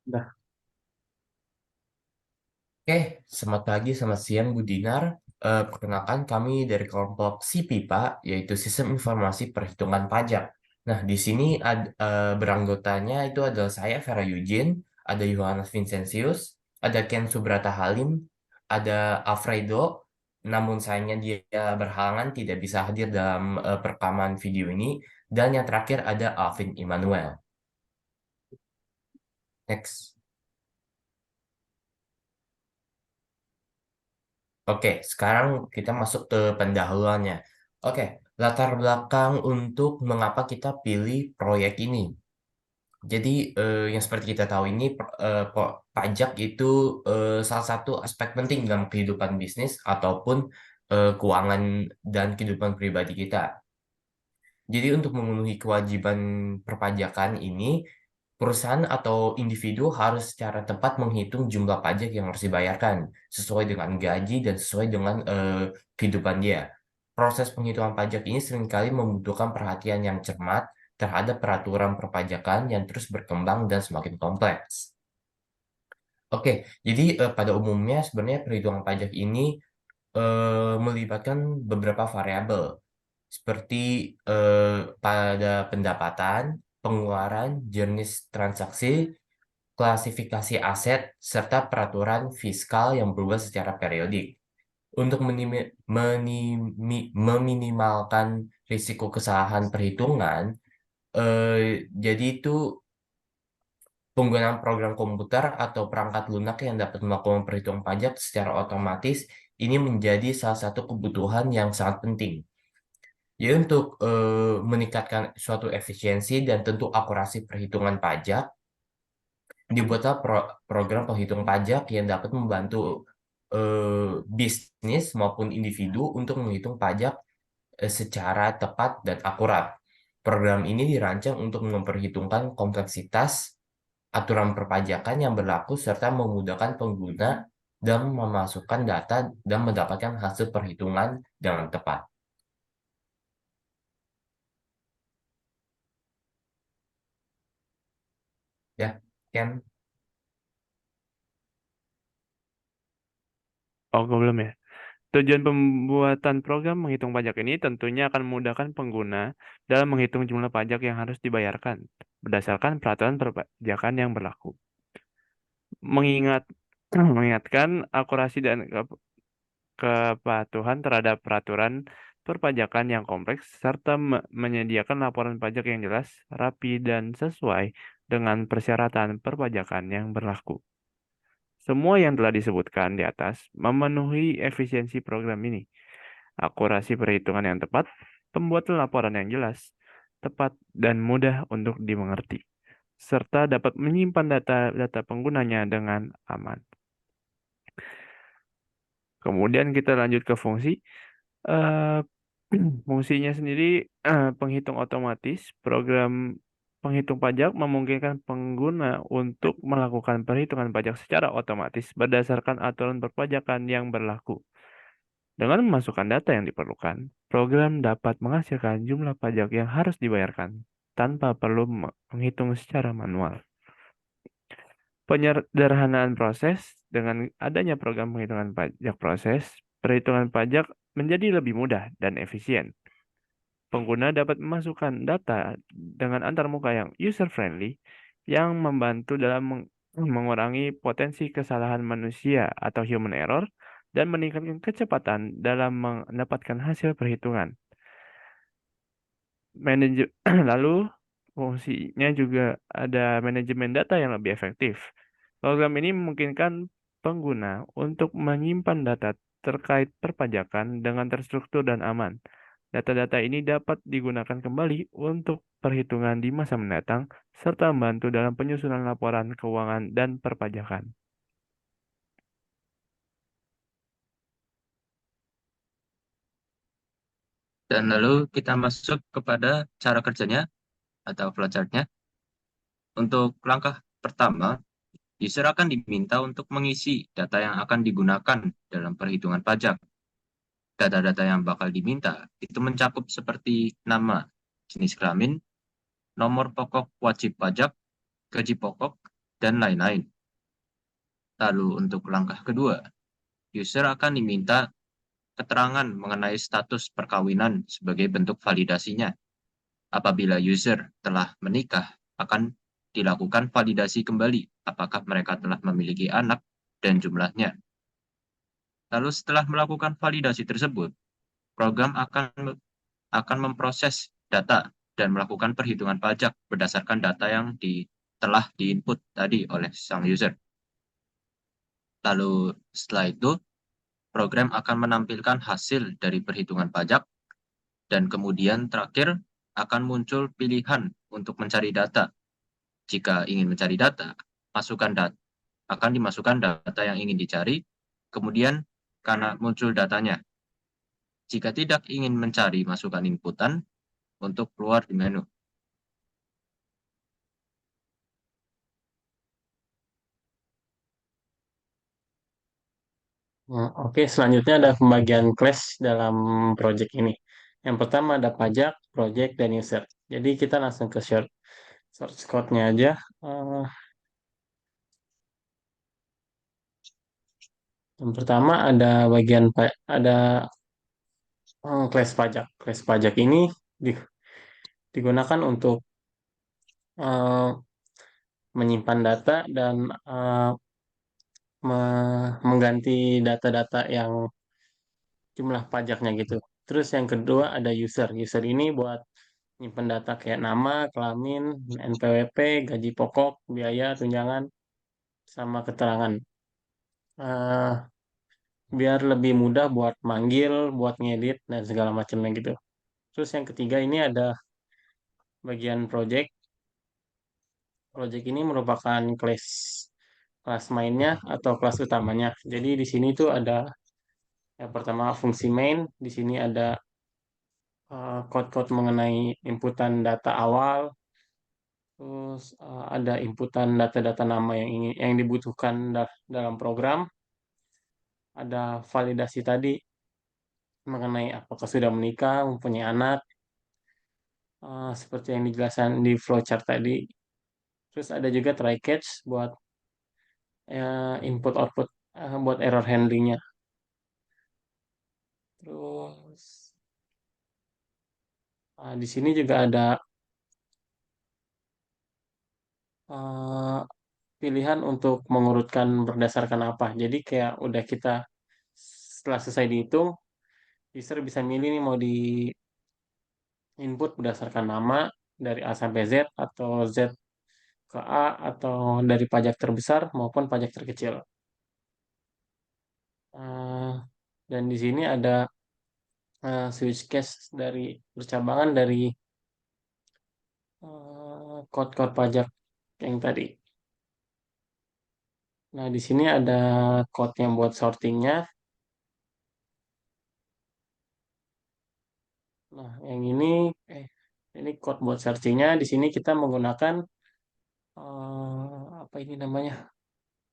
Nah, oke, selamat pagi, selamat siang, Bu Dinar. Perkenalkan kami dari kelompok SIPIPA, yaitu Sistem Informasi Perhitungan Pajak. Nah, di sini beranggotanya itu adalah saya, Vera Eugene, ada Yohanes Vincentius, ada Ken Subrata Halim, ada Alfredo, namun sayangnya dia berhalangan tidak bisa hadir dalam perekaman video ini, dan yang terakhir ada Alvin Immanuel. Next. Oke, sekarang kita masuk ke pendahuluannya. Oke, latar belakang untuk mengapa kita pilih proyek ini. Jadi, yang seperti kita tahu ini, pajak itu salah satu aspek penting dalam kehidupan bisnis ataupun keuangan dan kehidupan pribadi kita. Jadi, untuk memenuhi kewajiban perpajakan ini, perusahaan atau individu harus secara tepat menghitung jumlah pajak yang harus dibayarkan sesuai dengan gaji dan sesuai dengan kehidupan dia. Proses penghitungan pajak ini seringkali membutuhkan perhatian yang cermat terhadap peraturan perpajakan yang terus berkembang dan semakin kompleks. Oke, jadi pada umumnya sebenarnya perhitungan pajak ini melibatkan beberapa variabel seperti pada pendapatan, pengeluaran, jenis transaksi, klasifikasi aset, serta peraturan fiskal yang berubah secara periodik. Untuk meminimalkan risiko kesalahan perhitungan, jadi itu penggunaan program komputer atau perangkat lunak yang dapat melakukan perhitungan pajak secara otomatis ini menjadi salah satu kebutuhan yang sangat penting. Jadi untuk meningkatkan suatu efisiensi dan tentu akurasi perhitungan pajak, dibuatlah program penghitung pajak yang dapat membantu bisnis maupun individu untuk menghitung pajak secara tepat dan akurat. Program ini dirancang untuk memperhitungkan kompleksitas aturan perpajakan yang berlaku serta memudahkan pengguna dalam memasukkan data dan mendapatkan hasil perhitungan dengan tepat. Ya, Ken. Oh, gue belum ya. Tujuan pembuatan program menghitung pajak ini tentunya akan memudahkan pengguna dalam menghitung jumlah pajak yang harus dibayarkan berdasarkan peraturan perpajakan yang berlaku. Mengingat mengingatkan akurasi dan kepatuhan terhadap peraturan perpajakan yang kompleks serta menyediakan laporan pajak yang jelas, rapi, dan sesuai dengan persyaratan perpajakan yang berlaku. Semua yang telah disebutkan di atas memenuhi efisiensi program ini. Akurasi perhitungan yang tepat, pembuatan laporan yang jelas, tepat, dan mudah untuk dimengerti, serta dapat menyimpan data-data penggunanya dengan aman. Kemudian kita lanjut ke fungsi. Eh, Fungsinya sendiri penghitung otomatis. Program penghitung pajak memungkinkan pengguna untuk melakukan perhitungan pajak secara otomatis berdasarkan aturan perpajakan yang berlaku. Dengan memasukkan data yang diperlukan, program dapat menghasilkan jumlah pajak yang harus dibayarkan tanpa perlu menghitung secara manual. Penyederhanaan proses dengan adanya program penghitungan pajak proses, perhitungan pajak menjadi lebih mudah dan efisien. Pengguna dapat memasukkan data dengan antarmuka yang user-friendly yang membantu dalam mengurangi potensi kesalahan manusia atau human error dan meningkatkan kecepatan dalam mendapatkan hasil perhitungan. Lalu fungsinya juga ada manajemen data yang lebih efektif. Program ini memungkinkan pengguna untuk menyimpan data terkait perpajakan dengan terstruktur dan aman. Data-data ini dapat digunakan kembali untuk perhitungan di masa mendatang, serta membantu dalam penyusunan laporan keuangan dan perpajakan. Dan lalu kita masuk kepada cara kerjanya atau flowchartnya. Untuk langkah pertama, user akan diminta untuk mengisi data yang akan digunakan dalam perhitungan pajak. Data-data yang bakal diminta itu mencakup seperti nama, jenis kelamin, nomor pokok wajib pajak, gaji pokok, dan lain-lain. Lalu untuk langkah kedua, user akan diminta keterangan mengenai status perkawinan sebagai bentuk validasinya. Apabila user telah menikah, akan dilakukan validasi kembali apakah mereka telah memiliki anak dan jumlahnya. Lalu setelah melakukan validasi tersebut, program akan memproses data dan melakukan perhitungan pajak berdasarkan data yang telah diinput tadi oleh sang user. Lalu setelah itu, program akan menampilkan hasil dari perhitungan pajak dan kemudian terakhir akan muncul pilihan untuk mencari data. Jika ingin mencari data, akan dimasukkan data yang ingin dicari, kemudian karena muncul datanya. Jika tidak ingin mencari masukan inputan, untuk keluar di menu. Oke, selanjutnya ada pembagian class dalam project ini. Yang pertama ada pajak, project, dan user. Jadi kita langsung ke source code-nya aja. Eh, yang pertama ada ada class pajak. Class pajak ini digunakan untuk eh, menyimpan data dan mengganti data-data yang jumlah pajaknya gitu. Terus yang kedua ada user. User ini buat nyimpen data kayak nama, kelamin, NPWP, gaji pokok, biaya, tunjangan, sama keterangan. Eh, biar lebih mudah buat manggil, buat ngedit, dan segala macamnya gitu. Terus yang ketiga ini ada bagian project. Project ini merupakan kelas mainnya atau kelas utamanya. Jadi di sini tuh ada yang pertama fungsi main. Di sini ada code-code mengenai inputan data awal. Terus ada inputan data-data nama yang dibutuhkan dalam program. Ada validasi tadi mengenai apakah sudah menikah, mempunyai anak, seperti yang dijelaskan di flowchart tadi. Terus ada juga try catch buat input output buat error handlingnya. Terus di sini juga ada uh, pilihan untuk mengurutkan berdasarkan apa. Jadi kayak udah kita setelah selesai dihitung, user bisa milih nih mau di input berdasarkan nama dari A sampai Z atau Z ke A atau dari pajak terbesar maupun pajak terkecil. Eh, dan di sini ada switch case bercabangan dari code-code pajak yang tadi. Nah, di sini ada code yang buat sortingnya. Nah, yang ini code buat searchingnya. Di sini kita menggunakan apa ini namanya?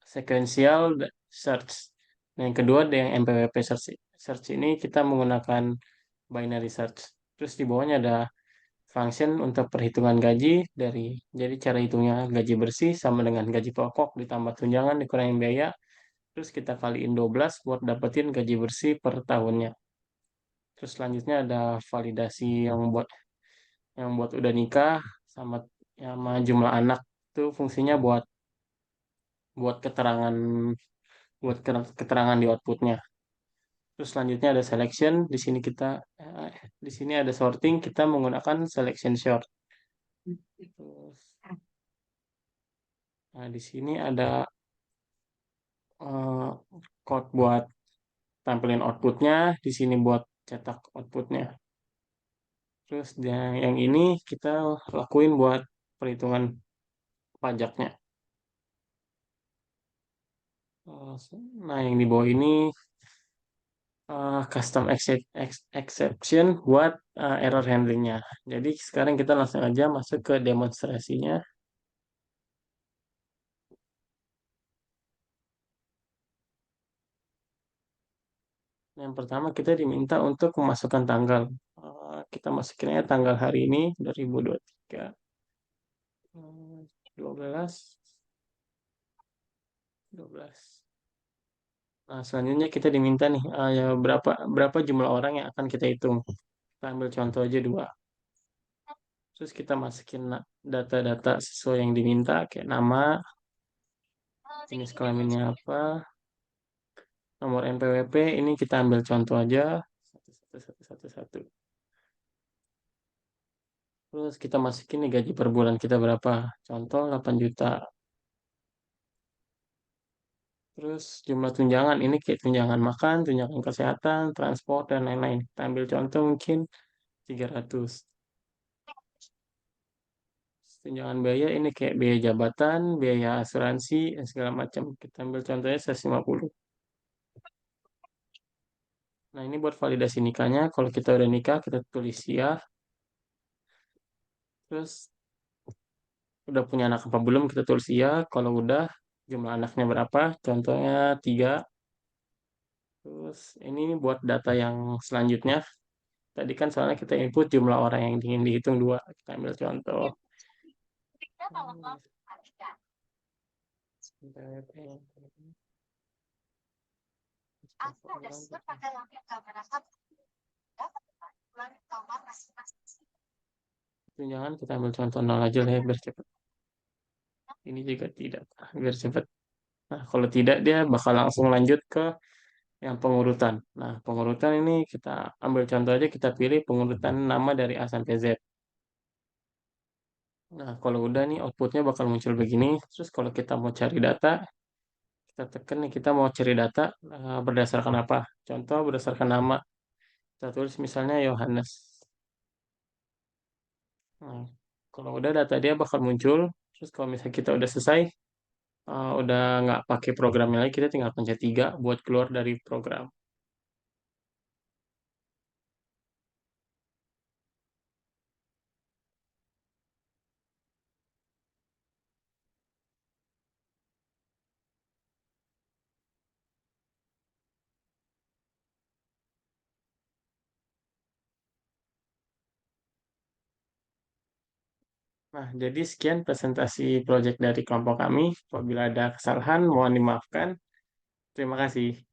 Sequential search. Nah, yang kedua ada yang MPWP search. Search ini kita menggunakan binary search. Terus di bawahnya ada function untuk perhitungan gaji jadi cara hitungnya gaji bersih sama dengan gaji pokok ditambah tunjangan dikurangi biaya. Terus kita kaliin 12 buat dapetin gaji bersih per tahunnya. Terus selanjutnya ada validasi yang buat udah nikah sama sama jumlah anak itu fungsinya buat keterangan keterangan di outputnya. Terus selanjutnya ada selection. Di sini ada sorting. Kita menggunakan selection sort. Terus, nah di sini ada eh, code buat tampilin outputnya. Di sini buat cetak outputnya. Terus yang ini kita lakuin buat perhitungan pajaknya. Eh, Nah, yang di bawah ini custom exception buat error handlingnya. Jadi sekarang kita langsung aja masuk ke demonstrasinya. Yang pertama kita diminta untuk memasukkan tanggal. Kita masukinnya tanggal hari ini 2023. 12. 12. Nah, selanjutnya kita diminta nih, ya berapa jumlah orang yang akan kita hitung. Kita ambil contoh aja 2. Terus kita masukin data-data sesuai yang diminta, kayak nama, jenis kelaminnya apa, nomor NPWP, ini kita ambil contoh aja, satu. Terus kita masukin nih gaji per bulan kita berapa. Contoh 8 juta. Terus jumlah tunjangan, ini kayak tunjangan makan, tunjangan kesehatan, transport, dan lain-lain. Kita ambil contoh mungkin 300. Tunjangan biaya ini kayak biaya jabatan, biaya asuransi, dan segala macam. Kita ambil contohnya 150. Nah, ini buat validasi nikahnya. Kalau kita udah nikah, kita tulis ya. Terus udah punya anak apa belum, kita tulis iya. Kalau udah, jumlah anaknya berapa? Contohnya 3. Terus ini buat data yang selanjutnya. Tadi kan soalnya kita input jumlah orang yang ingin dihitung 2. Kita ambil contoh. Tunjangan kita ambil contoh 0 aja lah ya, biar cepat. Ini juga tidak, biar cepat. Nah, kalau tidak dia bakal langsung lanjut ke yang pengurutan. Nah, pengurutan ini kita ambil contoh aja, kita pilih pengurutan nama dari A sampai Z. Nah, kalau udah nih outputnya bakal muncul begini. Terus kalau kita mau cari data, kita tekan nih, kita mau cari data berdasarkan apa? Contoh berdasarkan nama. Kita tulis misalnya Yohanes. Nah, kalau udah data dia bakal muncul. Terus kalau misalnya kita udah selesai, udah nggak pakai programnya lagi, kita tinggal pencet 3 buat keluar dari program. Nah, jadi sekian presentasi proyek dari kelompok kami. Apabila ada kesalahan, mohon dimaafkan. Terima kasih.